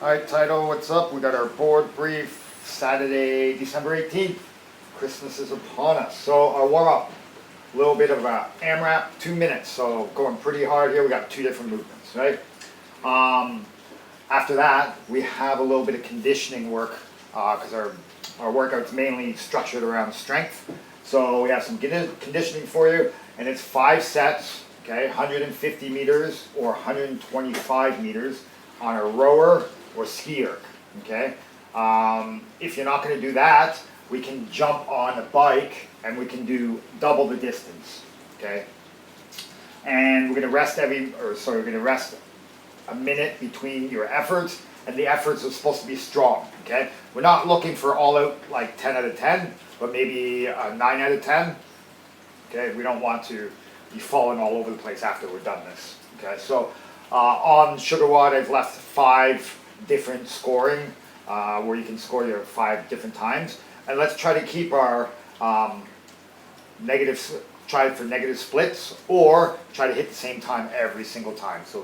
Alright, Title, what's up? We got our board brief Saturday, December 18th. Christmas is upon us. So our warm up, a little bit of a AMRAP, 2 minutes. So going pretty hard here. We got 2 different movements, right? After that, we have a little bit of conditioning work because our workout's mainly structured around strength. So we have some conditioning for you, and it's 5 sets, okay, 150 meters or 125 meters on a rower or skier, okay? If you're not going to do that, we can jump on a bike and we can do double the distance, okay? And we're going to rest we're going to rest a minute between your efforts, and the efforts are supposed to be strong, okay? We're not looking for all out like 10 out of 10, but maybe a 9 out of 10, okay? We don't want to be falling all over the place after we're done this, okay? So on Sugar Watt, I've left 5 different scoring where you can score your 5 different times, and let's try to keep our try for negative splits, or try to hit the same time every single time. So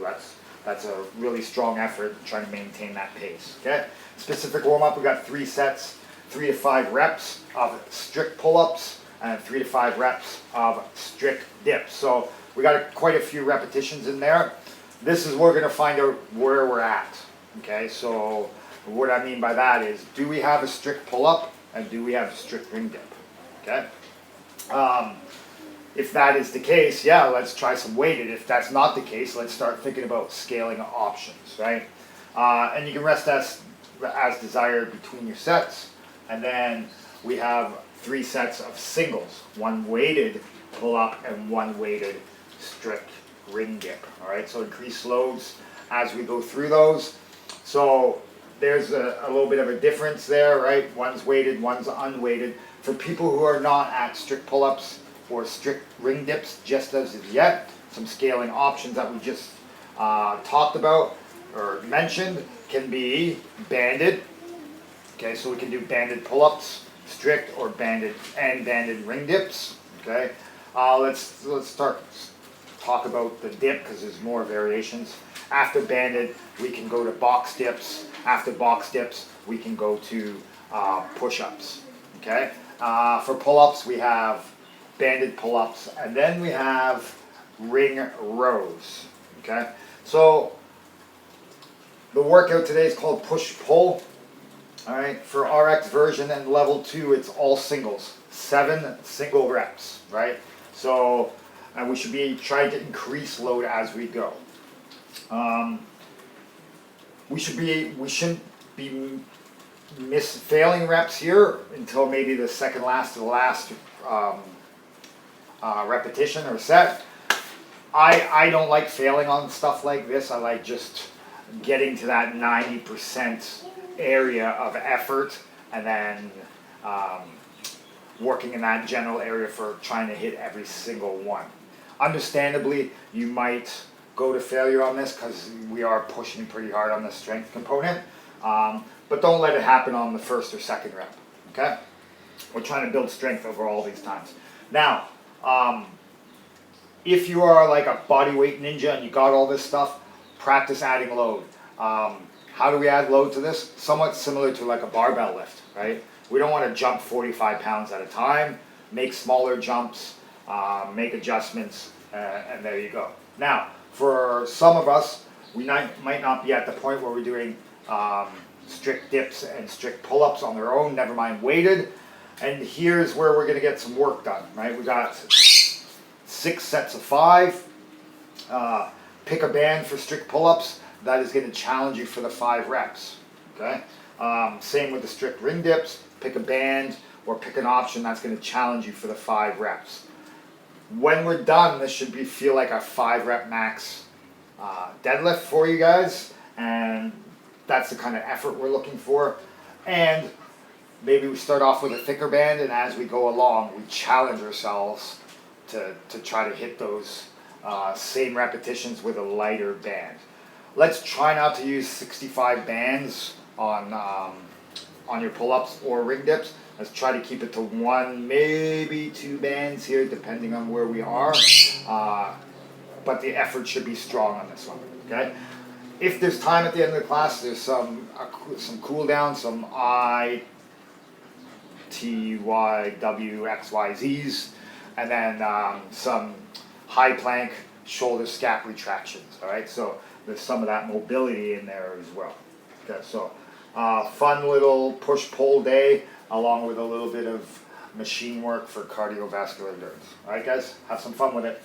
that's a really strong effort trying to maintain that pace. Okay. Specific warm up. We got 3 sets, 3 to 5 reps of strict pull-ups and 3 to 5 reps of strict dips. So we got quite a few repetitions in there. This is where we're going to find out where we're at. Okay, so what I mean by that is, do we have a strict pull-up and do we have a strict ring dip? Okay. If that is the case, yeah, let's try some weighted. If that's not the case, let's start thinking about scaling options, right? And you can rest as desired between your sets. And then we have 3 sets of singles, 1 weighted pull-up and 1 weighted strict ring dip. All right, so increase loads as we go through those. So there's a little bit of a difference there, right? One's weighted, one's unweighted. For people who are not at strict pull-ups or strict ring dips just as of yet, some scaling options that we just talked about or mentioned can be banded. Okay, so we can do banded pull-ups, strict or banded ring dips. Okay, let's talk about the dip because there's more variations. After banded, we can go to box dips. After box dips, we can go to push-ups. Okay, for pull-ups, we have banded pull-ups, and then we have ring rows. Okay, so the workout today is called push-pull. All right, for RX version and level 2, it's all singles, 7 single reps, right? So, and we should be trying to increase load as we go. We shouldn't be failing reps here until maybe the second last to the last repetition or set. I don't like failing on stuff like this. I like just getting to that 90% area of effort and then working in that general area for trying to hit every single one. Understandably, you might go to failure on this because we are pushing pretty hard on the strength component, but don't let it happen on the first or second rep. Okay, we're trying to build strength over all these times. Now, if you are like a bodyweight ninja and you got all this stuff, practice adding load. How do we add load to this? Somewhat similar to like a barbell lift, right? We don't want to jump 45 pounds at a time. Make smaller jumps, make adjustments, and there you go. Now, for some of us, we might not be at the point where we're doing strict dips and strict pull-ups on their own, never mind weighted. And here's where we're going to get some work done, right? We got 6 sets of 5. Pick a band for strict pull-ups. That is going to challenge you for the 5 reps, okay? Same with the strict ring dips. Pick a band or pick an option that's going to challenge you for the 5 reps. When we're done, this should feel like a 5 rep max deadlift for you guys, and that's the kind of effort we're looking for. And maybe we start off with a thicker band, and as we go along, we challenge ourselves to try to hit those same repetitions with a lighter band. Let's try not to use 65 bands on your pull-ups or ring dips. Let's try to keep it to 1, maybe 2 bands here, depending on where we are. But the effort should be strong on this one, okay? if there's time at the end of the class, there's some cool down, some I, T, Y, W, X, Y, Z's, and then some high plank shoulder scap retractions. All right, so there's some of that mobility in there as well. Okay, so fun little push-pull day, along with a little bit of machine work for cardiovascular endurance. All right, guys, have some fun with it.